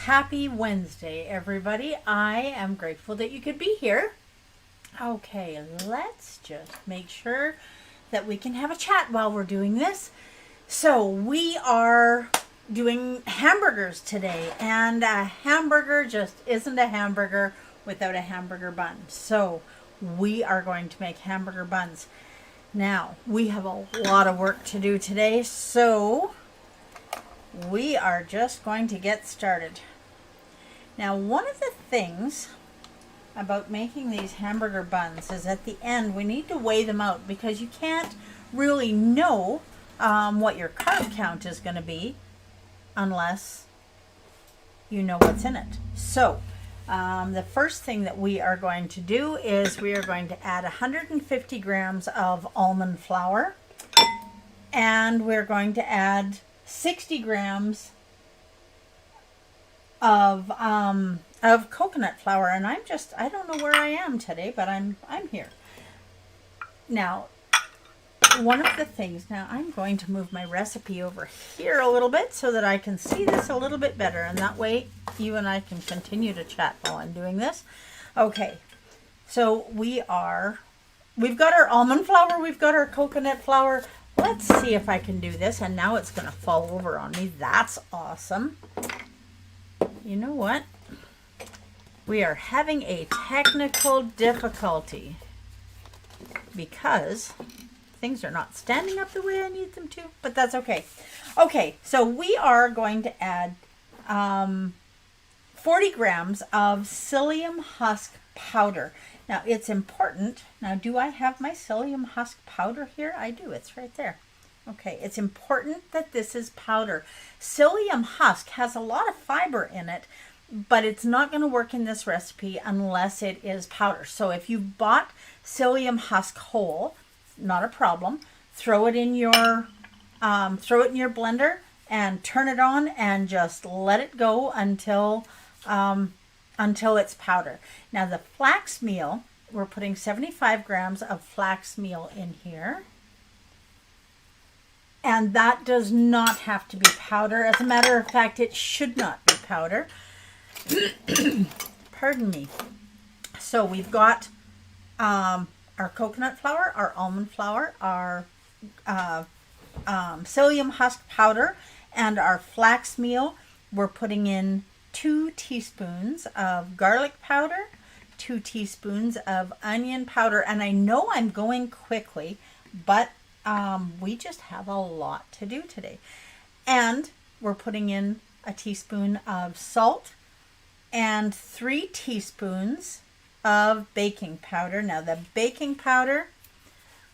Happy Wednesday, everybody. I am grateful that you could be here. Okay, let's just make sure that we can have a chat while we're doing this. So we are doing hamburgers today, and a hamburger just isn't a hamburger without a hamburger bun. So we are going to make hamburger buns. Now, we have a lot of work to do today, so we are just going to get started. Now, one of the things about making these hamburger buns is at the end we need to weigh them out, because you can't really know what your carb count is going to be unless you know what's in it. So the first thing that we are going to do is we are going to add 150 grams of almond flour, and we're going to add 60 grams of coconut flour. And I don't know where I am today, but I'm here. Now, one of the things, now I'm going to move my recipe over here a little bit so that I can see this a little bit better, and that way you and I can continue to chat while I'm doing this. Okay, so we've got our almond flour, we've got our coconut flour. Let's see if I can do this. And now it's going to fall over on me. That's awesome. You know what? We are having a technical difficulty because things are not standing up the way I need them to, but that's okay. Okay, so we are going to add 40 grams of psyllium husk powder. Now, it's important. Now, do I have my psyllium husk powder here? I do. It's right there. Okay, it's important that this is powder. Psyllium husk has a lot of fiber in it, but it's not going to work in this recipe unless it is powder. So if you bought psyllium husk whole, not a problem. Throw it in your blender and turn it on and just let it go until it's powder. Now, the flax meal, we're putting 75 grams of flax meal in here. And that does not have to be powder. As a matter of fact, it should not be powder. Pardon me. So we've got our coconut flour, our almond flour, our psyllium husk powder, and our flax meal. We're putting in 2 teaspoons of garlic powder, 2 teaspoons of onion powder. And I know I'm going quickly, but we just have a lot to do today. And we're putting in a teaspoon of salt and 3 teaspoons of baking powder. Now, the baking powder,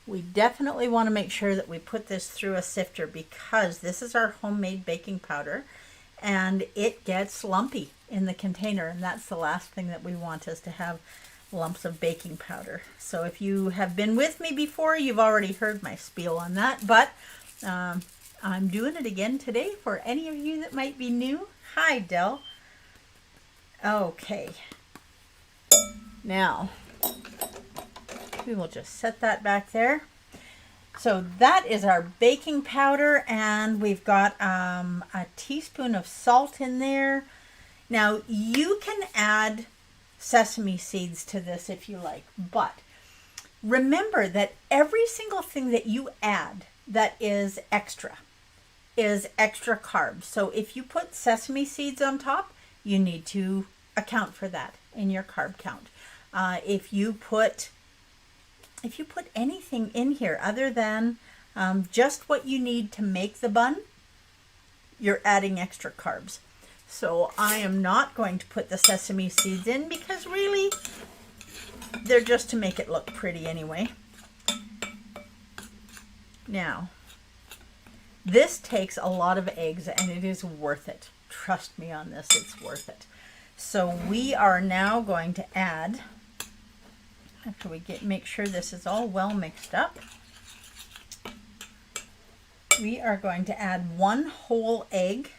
we definitely want to make sure that we put this through a sifter, because this is our homemade baking powder and it gets lumpy in the container, and that's the last thing that we want, is to have lumps of baking powder. So if you have been with me before, you've already heard my spiel on that, but I'm doing it again today for any of you that might be new. Hi, Del. Okay. Now, we will just set that back there. So that is our baking powder, and we've got a teaspoon of salt in there. Now, you can add sesame seeds to this if you like, but remember that every single thing that you add that is extra carbs. So if you put sesame seeds on top, you need to account for that in your carb count. If you put anything in here other than just what you need to make the bun, you're adding extra carbs. So I am not going to put the sesame seeds in, because really they're just to make it look pretty anyway. Now, this takes a lot of eggs, and it is worth it. Trust me on this, it's worth it. So we are now going to add, after we make sure this is all well mixed up, we are going to add 1 whole egg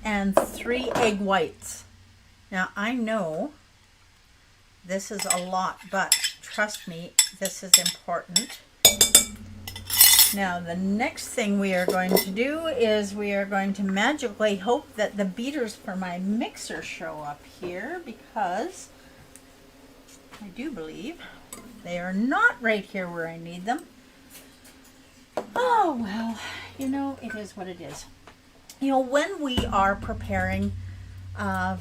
and 3 egg whites. Now, I know this is a lot, but trust me, this is important. Now the next thing we are going to do is we are going to magically hope that the beaters for my mixer show up here, because I do believe they are not right here where I need them. Oh, well, you know, it is what it is. You know, when we are preparing a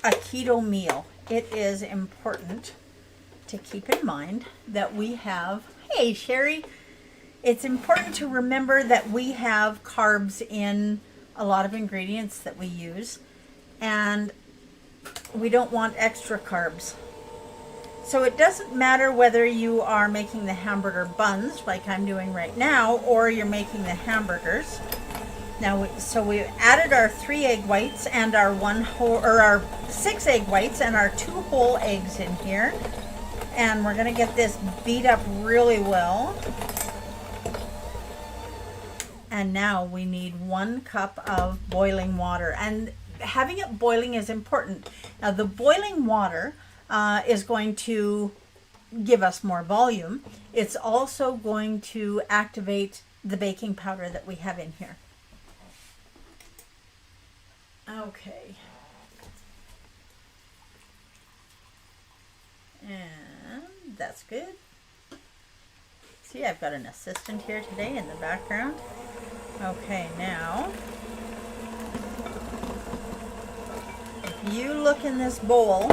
keto meal, it is important to keep in mind that we have, hey, Sherry, it's important to remember that we have carbs in a lot of ingredients that we use, and we don't want extra carbs. So it doesn't matter whether you are making the hamburger buns like I'm doing right now, or you're making the hamburgers. Now, so we added our 3 egg whites and our our 6 egg whites and our 2 whole eggs in here, and we're going to get this beat up really well. And now we need 1 cup of boiling water, and having it boiling is important. Now the boiling water is going to give us more volume. It's also going to activate the baking powder that we have in here. Okay. And that's good. See, I've got an assistant here today in the background. Okay, now, if you look in this bowl,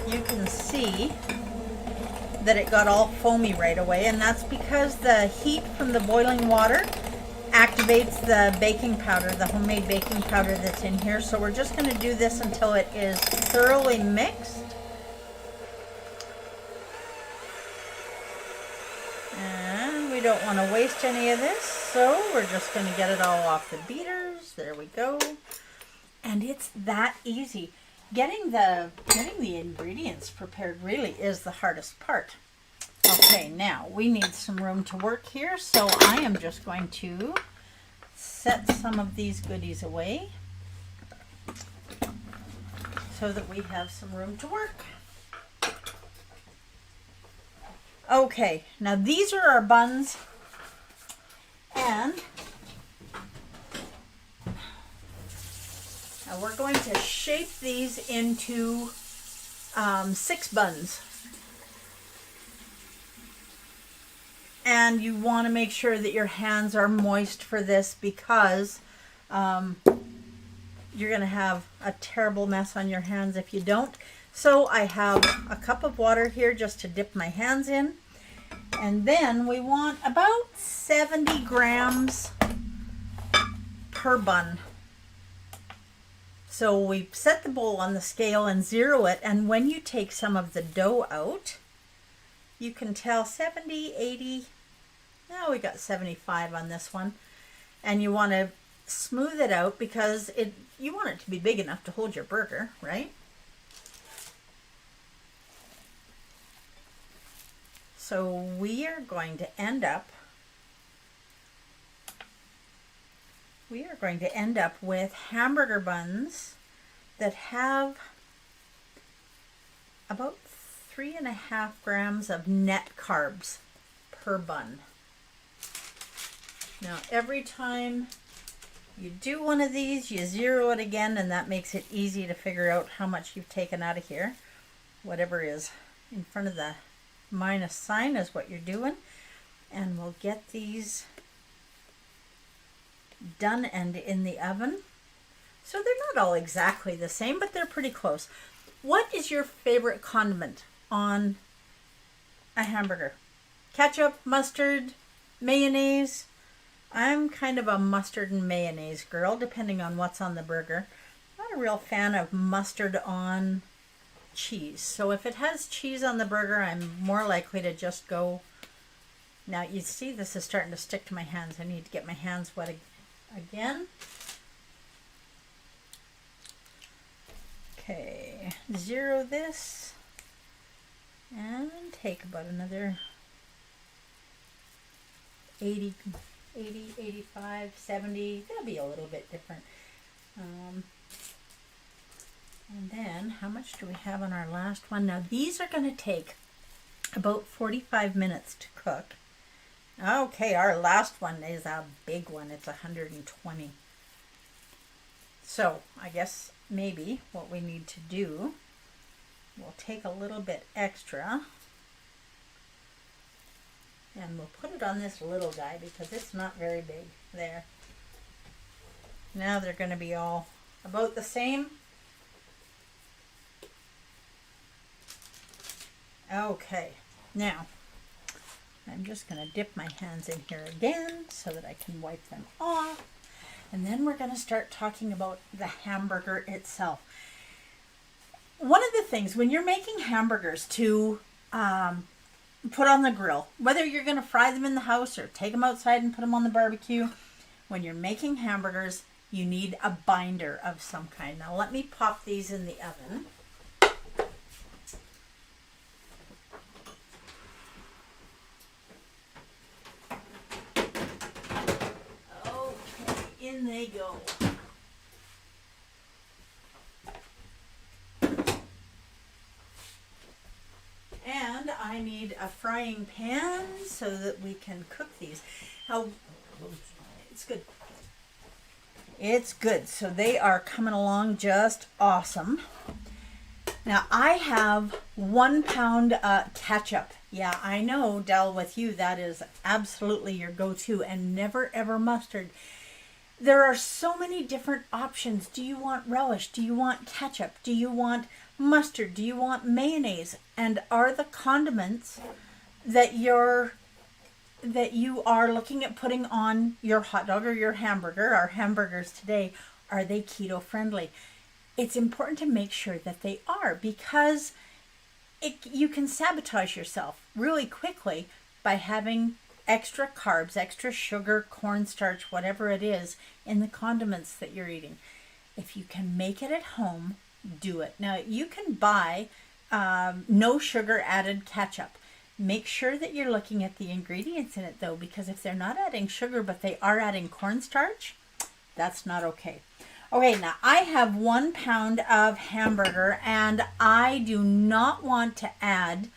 you can see that it got all foamy right away, and that's because the heat from the boiling water activates the baking powder, the homemade baking powder that's in here. So we're just going to do this until it is thoroughly mixed. And we don't want to waste any of this, so we're just going to get it all off the beaters. There we go. And it's that easy. Getting the ingredients prepared really is the hardest part. Okay, now we need some room to work here, so I am just going to set some of these goodies away so that we have some room to work. Okay, now these are our buns, and now we're going to shape these into 6 buns. And you want to make sure that your hands are moist for this, because you're going to have a terrible mess on your hands if you don't. So I have a cup of water here just to dip my hands in. And then we want about 70 grams per bun. So we set the bowl on the scale and zero it, and when you take some of the dough out, you can tell 70, 80, now we got 75 on this one. And you want to smooth it out because you want it to be big enough to hold your burger, right? So we are going to end up with hamburger buns that have about 3.5 grams of net carbs per bun. Now every time you do one of these, you zero it again, and that makes it easy to figure out how much you've taken out of here. Whatever is in front of the minus sign is what you're doing. And we'll get these done and in the oven. So they're not all exactly the same, but they're pretty close. What is your favorite condiment on a hamburger? Ketchup, mustard, mayonnaise? I'm kind of a mustard and mayonnaise girl, depending on what's on the burger. I'm not a real fan of mustard on cheese. So if it has cheese on the burger, I'm more likely to just go. Now you see this is starting to stick to my hands. I need to get my hands wet again. Okay, zero this and take about another 80, 85, 70. That'll be a little bit different. And then how much do we have on our last one? Now these are going to take about 45 minutes to cook. Okay, our last one is a big one. It's 120. So I guess maybe what we need to do, we'll take a little bit extra and we'll put it on this little guy because it's not very big. There. Now they're going to be all about the same. Okay, now I'm just going to dip my hands in here again so that I can wipe them off. And then we're going to start talking about the hamburger itself. One of the things when you're making hamburgers to put on the grill, whether you're going to fry them in the house or take them outside and put them on the barbecue, when you're making hamburgers, you need a binder of some kind. Now let me pop these in the oven. In they go. And I need a frying pan so that we can cook these. Now, it's good. It's good. So they are coming along just awesome. Now I have 1 pound ketchup. Yeah, I know, Del, with you, that is absolutely your go-to, and never ever mustard. There are so many different options. Do you want relish? Do you want ketchup? Do you want mustard? Do you want mayonnaise? And are the condiments that you are looking at putting on your hot dog or your hamburger, our hamburgers today, are they keto friendly? It's important to make sure that they are, because you can sabotage yourself really quickly by having extra carbs, extra sugar, cornstarch, whatever it is in the condiments that you're eating. If you can make it at home, do it. Now you can buy no sugar added ketchup. Make sure that you're looking at the ingredients in it though, because if they're not adding sugar but they are adding cornstarch, that's not okay. Okay, now I have 1 pound of hamburger and I do not want to add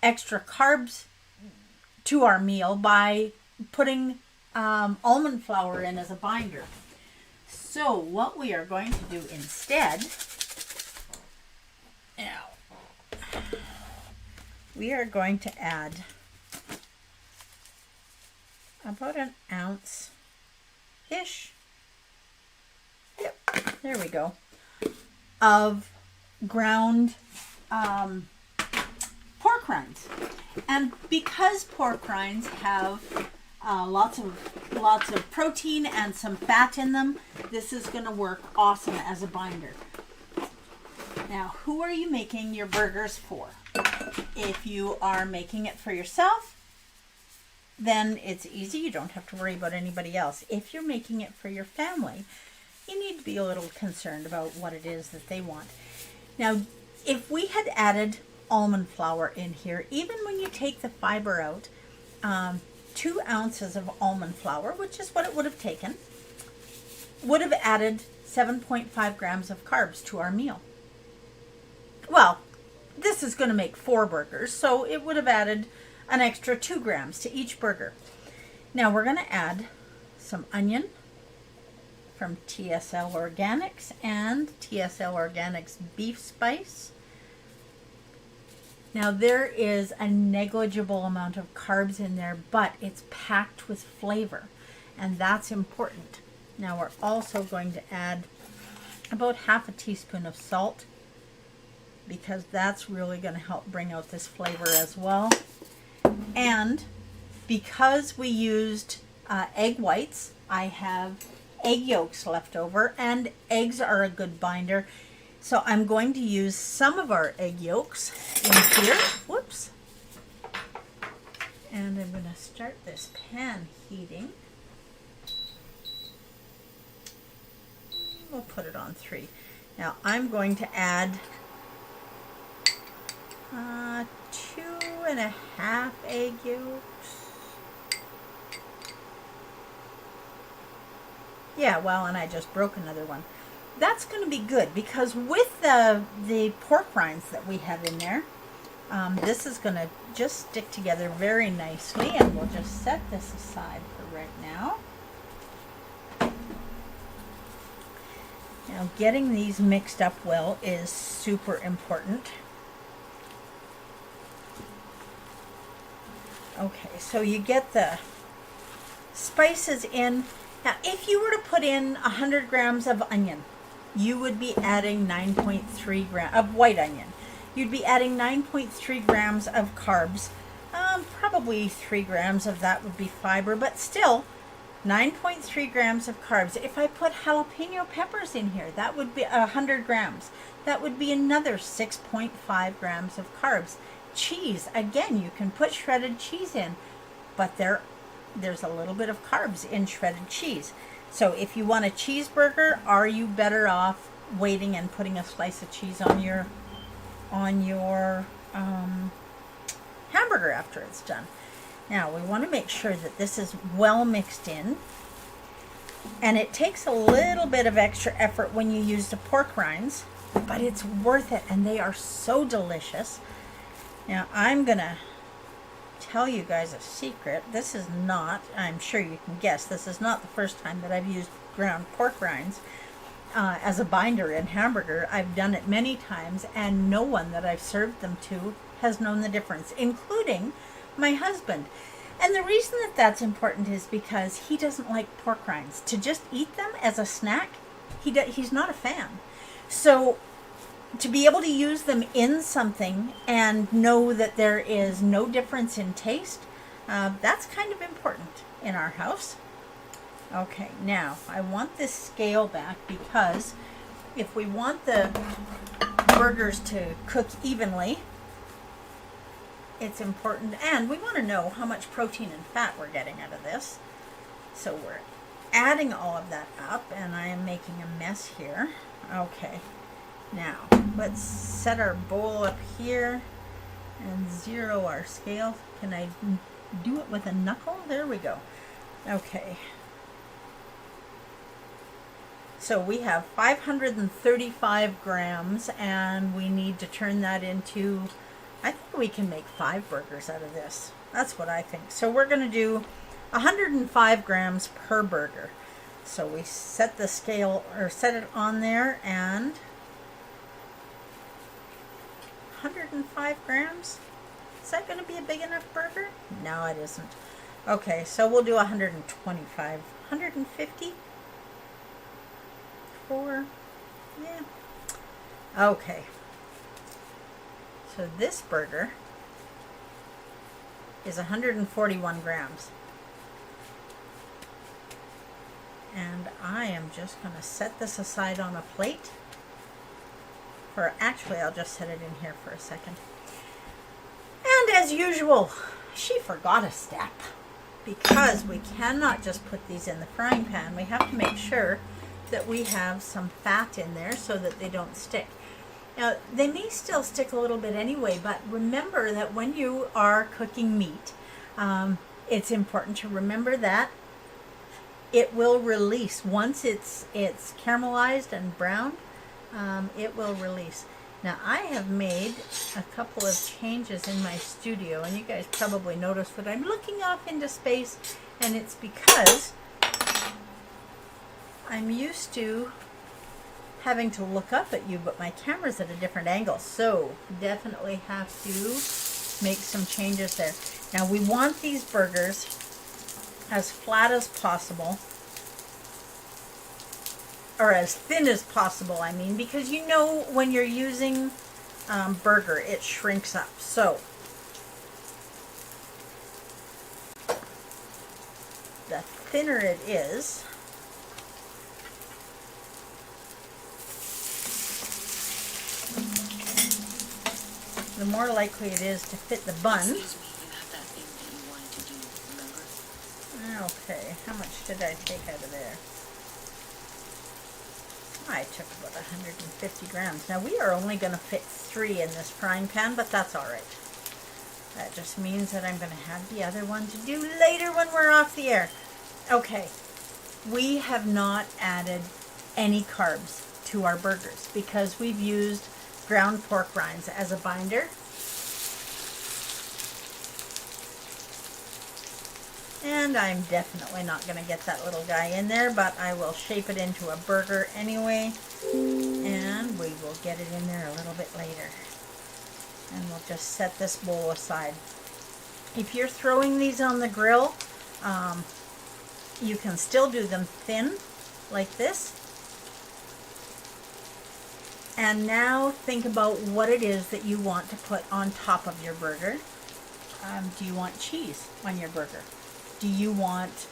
extra carbs to our meal by putting almond flour in as a binder. So what we are going to do instead, now, we are going to add about an ounce-ish, yep, there we go, of ground pork rinds. And because pork rinds have lots of protein and some fat in them, this is going to work awesome as a binder. Now, who are you making your burgers for? If you are making it for yourself, then it's easy. You don't have to worry about anybody else. If you're making it for your family, you need to be a little concerned about what it is that they want. Now, if we had added almond flour in here, even when you take the fiber out, 2 ounces of almond flour, which is what it would have taken, would have added 7.5 grams of carbs to our meal. Well, this is going to make 4 burgers, so it would have added an extra 2 grams to each burger. Now we're going to add some onion from TSL Organics and TSL Organics beef spice. Now there is a negligible amount of carbs in there, but it's packed with flavor, and that's important. Now we're also going to add about half a teaspoon of salt, because that's really going to help bring out this flavor as well. And because we used egg whites, I have egg yolks left over, and eggs are a good binder. So I'm going to use some of our egg yolks in here. Whoops. And I'm going to start this pan heating. We'll put it on 3. Now I'm going to add 2.5 egg yolks. Yeah, well, and I just broke another one. That's going to be good, because with the pork rinds that we have in there, This is going to just stick together very nicely, and we'll just set this aside for right now. Now, getting these mixed up well is super important. Okay, so you get the spices in. Now, if you were to put in 100 grams of onion, you would be adding 9.3 grams of white onion. You'd be adding 9.3 grams of carbs. Probably 3 grams of that would be fiber, but still 9.3 grams of carbs. If I put jalapeno peppers in here, that would be 100 grams. That would be another 6.5 grams of carbs. Cheese, again, you can put shredded cheese in, but there's a little bit of carbs in shredded cheese. So if you want a cheeseburger, are you better off waiting and putting a slice of cheese on your hamburger after it's done? Now we want to make sure that this is well mixed in, and it takes a little bit of extra effort when you use the pork rinds, but it's worth it, and they are so delicious. Now I'm gonna tell you guys a secret. This is not, I'm sure you can guess, this is not the first time that I've used ground pork rinds as a binder in hamburger. I've done it many times, and no one that I've served them to has known the difference, including my husband. And the reason that that's important is because he doesn't like pork rinds. To just eat them as a snack, he's not a fan. So to be able to use them in something and know that there is no difference in taste, that's kind of important in our house. Okay, now I want this scale back, because if we want the burgers to cook evenly, it's important, and we want to know how much protein and fat we're getting out of this. So we're adding all of that up, and I am making a mess here. Okay, now let's set our bowl up here and zero our scale. Can I do it with a knuckle? There we go. Okay. So we have 535 grams, and we need to turn that into, I think we can make 5 burgers out of this. That's what I think. So we're going to do 105 grams per burger. So we set the scale, or set it on there, and 105 grams? Is that going to be a big enough burger? No, it isn't. Okay, so we'll do 125. 150? 4? Yeah. Okay. So this burger is 141 grams. And I am just going to set this aside on a plate. Actually, I'll just set it in here for a second. And as usual, she forgot a step, because we cannot just put these in the frying pan. We have to make sure that we have some fat in there so that they don't stick. Now, they may still stick a little bit anyway, but remember that when you are cooking meat, it's important to remember that it will release. Once it's caramelized and browned, it will release. Now, I have made a couple of changes in my studio, and you guys probably noticed that I'm looking off into space, and it's because I'm used to having to look up at you, but my camera's at a different angle, so definitely have to make some changes there. Now, we want these burgers as flat as possible, or as thin as possible, I mean, because you know when you're using burger, it shrinks up. So the thinner it is, the more likely it is to fit the bun. Excuse me, you have that thing that you wanted to do, remember? Okay, how much did I take out of there? I took about 150 grams. Now, we are only going to fit 3 in this frying pan, but that's all right. That just means that I'm going to have the other one to do later when we're off the air. Okay, we have not added any carbs to our burgers because we've used ground pork rinds as a binder. And I'm definitely not going to get that little guy in there, but I will shape it into a burger anyway. And we will get it in there a little bit later. And we'll just set this bowl aside. If you're throwing these on the grill, you can still do them thin, like this. And now think about what it is that you want to put on top of your burger. Do you want cheese on your burger? Do you want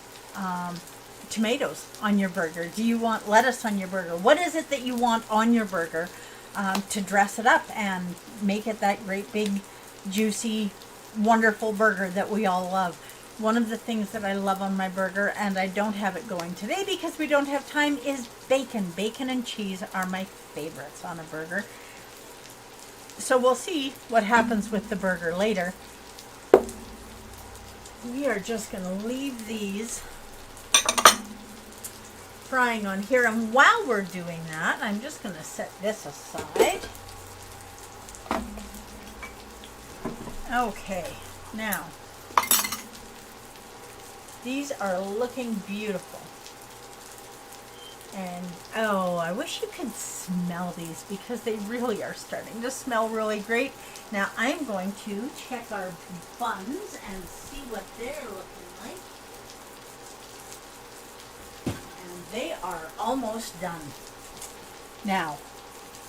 tomatoes on your burger? Do you want lettuce on your burger? What is it that you want on your burger to dress it up and make it that great big juicy wonderful burger that we all love? One of the things that I love on my burger, and I don't have it going today because we don't have time, is bacon. Bacon and cheese are my favorites on a burger. So we'll see what happens with the burger later. We are just going to leave these frying on here, and while we're doing that, I'm just going to set this aside. Okay, now these are looking beautiful. And oh, I wish you could smell these because they really are starting to smell really great. Now I'm going to check our buns and see what they're looking like. And they are almost done. Now,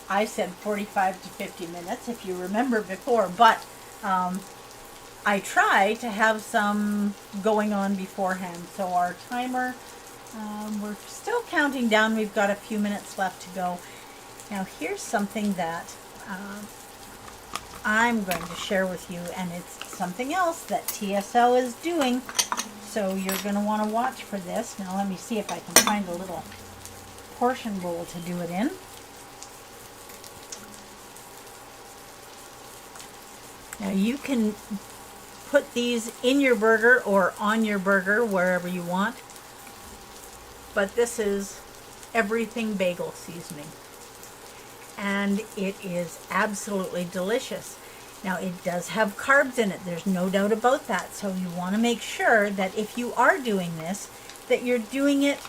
I said 45 to 50 minutes if you remember before, but I try to have some going on beforehand. So our timer, we're still counting down. We've got a few minutes left to go. Now here's something that I'm going to share with you, and it's something else that TSL is doing. So you're going to want to watch for this. Now let me see if I can find a little portion bowl to do it in. Now you can put these in your burger or on your burger, wherever you want. But this is everything bagel seasoning. And it is absolutely delicious. Now it does have carbs in it, there's no doubt about that. So you want to make sure that if you are doing this, that you're doing it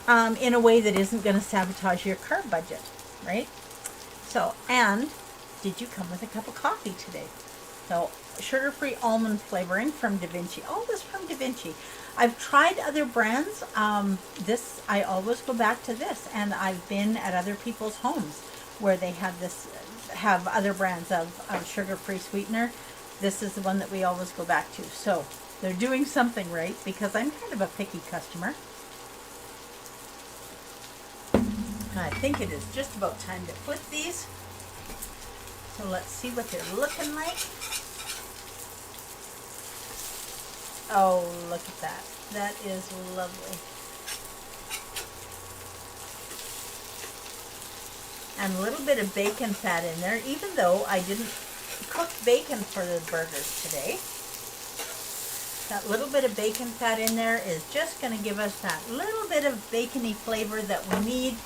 in a way that isn't going to sabotage your carb budget, right? So, and did you come with a cup of coffee today? So, sugar-free almond flavoring from Da Vinci. All this from Da Vinci. I've tried other brands. This, I always go back to this, and I've been at other people's homes where they have this, have other brands of sugar-free sweetener. This is the one that we always go back to. So they're doing something right, because I'm kind of a picky customer. I think it is just about time to flip these. So let's see what they're looking like. Oh, look at that. That is lovely. And a little bit of bacon fat in there, even though I didn't cook bacon for the burgers today. That little bit of bacon fat in there is just going to give us that little bit of bacony flavor that we need.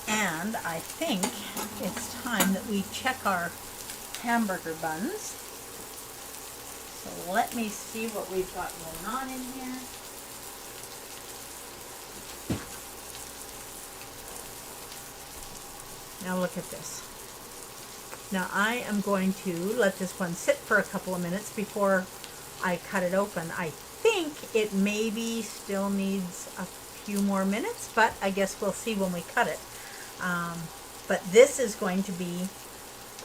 And I think it's time that we check our hamburger buns. So let me see what we've got going on in here. Now look at this. Now I am going to let this one sit for a couple of minutes before I cut it open. I think it maybe still needs a few more minutes, but I guess we'll see when we cut it. But this is going to be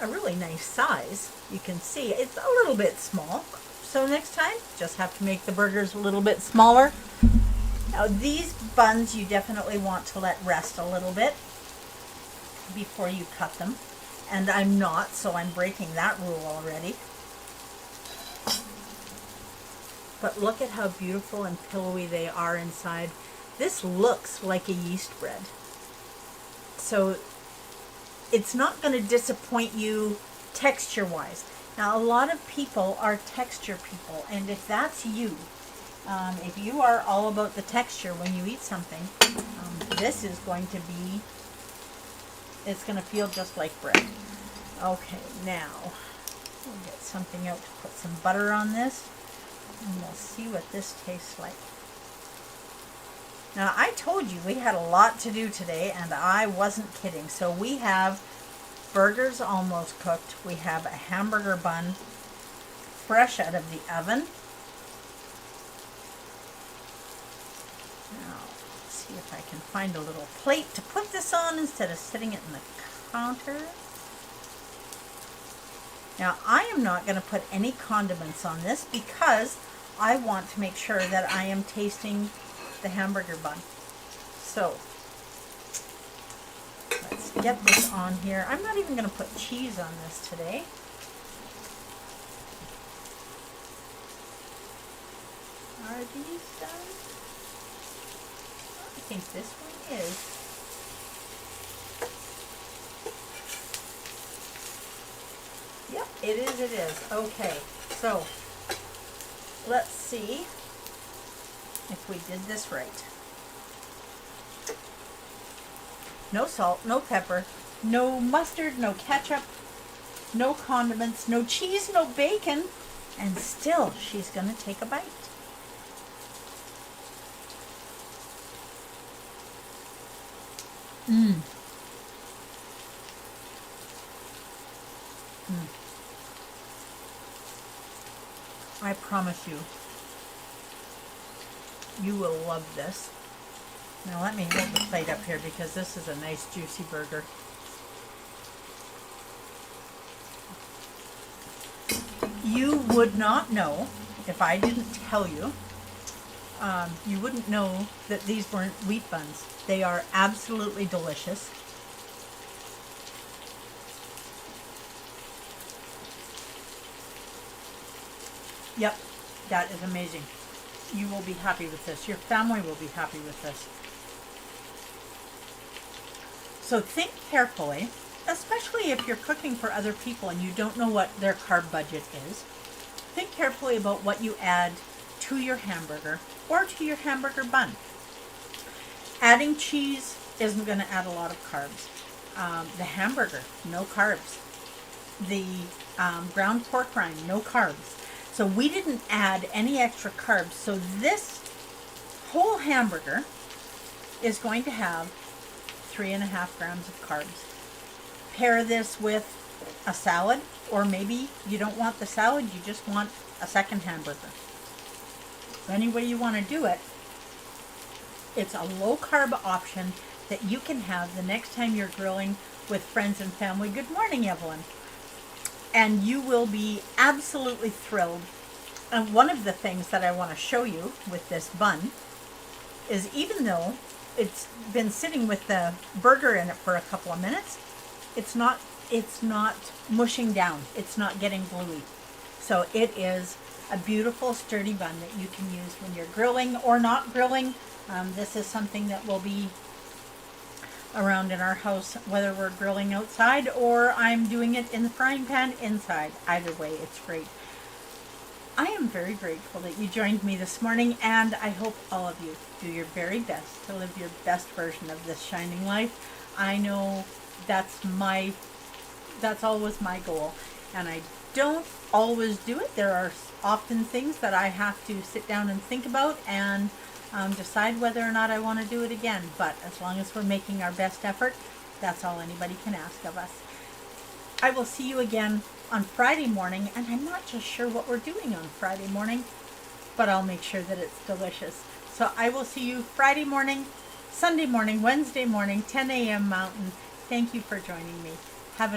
a really nice size. You can see it's a little bit small. So next time, just have to make the burgers a little bit smaller. Now these buns you definitely want to let rest a little bit before you cut them. And I'm not, so I'm breaking that rule already. But look at how beautiful and pillowy they are inside. This looks like a yeast bread. So it's not going to disappoint you texture-wise. Now, a lot of people are texture people, and if that's you, if you are all about the texture when you eat something, this is going to be, it's going to feel just like bread. Okay, now, we'll get something out to put some butter on this. And we'll see what this tastes like. Now, I told you we had a lot to do today, and I wasn't kidding. So we have burgers almost cooked. We have a hamburger bun fresh out of the oven. Now, let's see if I can find a little plate to put this on instead of sitting it in the counter. Now, I am not going to put any condiments on this because I want to make sure that I am tasting the hamburger bun. So, let's get this on here. I'm not even going to put cheese on this today. Are these done? I think this one is. Yep, it is. Okay, so let's see if we did this right. No salt, no pepper, no mustard, no ketchup, no condiments, no cheese, no bacon, and still she's gonna take a bite. I promise you, you will love this. Now let me hold the plate up here because this is a nice juicy burger. You would not know if I didn't tell you. You wouldn't know that these weren't wheat buns. They are absolutely delicious. Yep, that is amazing. You will be happy with this. Your family will be happy with this. So think carefully, especially if you're cooking for other people and you don't know what their carb budget is. Think carefully about what you add to your hamburger or to your hamburger bun. Adding cheese isn't going to add a lot of carbs. The hamburger, no carbs. The ground pork rind, no carbs. So we didn't add any extra carbs. So this whole hamburger is going to have 3.5 grams of carbs. Pair this with a salad, or maybe you don't want the salad, you just want a second hamburger. Any way you want to do it, it's a low carb option that you can have the next time you're grilling with friends and family. Good morning, Evelyn. And you will be absolutely thrilled. And one of the things that I want to show you with this bun is, even though it's been sitting with the burger in it for a couple of minutes, it's not mushing down. It's not getting gluey. So it is a beautiful sturdy bun that you can use when you're grilling or not grilling. This is something that will be around in our house, whether we're grilling outside or I'm doing it in the frying pan inside. Either way, it's great. I am very grateful that you joined me this morning, and I hope all of you do your very best to live your best version of this shining life. I know that's always my goal, and I don't always do it. There are often things that I have to sit down and think about and decide whether or not I want to do it again. But as long as we're making our best effort, that's all anybody can ask of us. I will see you again on Friday morning, and I'm not just sure what we're doing on Friday morning, but I'll make sure that it's delicious. So I will see you Friday morning, Sunday morning, Wednesday morning, 10 a.m. Mountain. Thank you for joining me.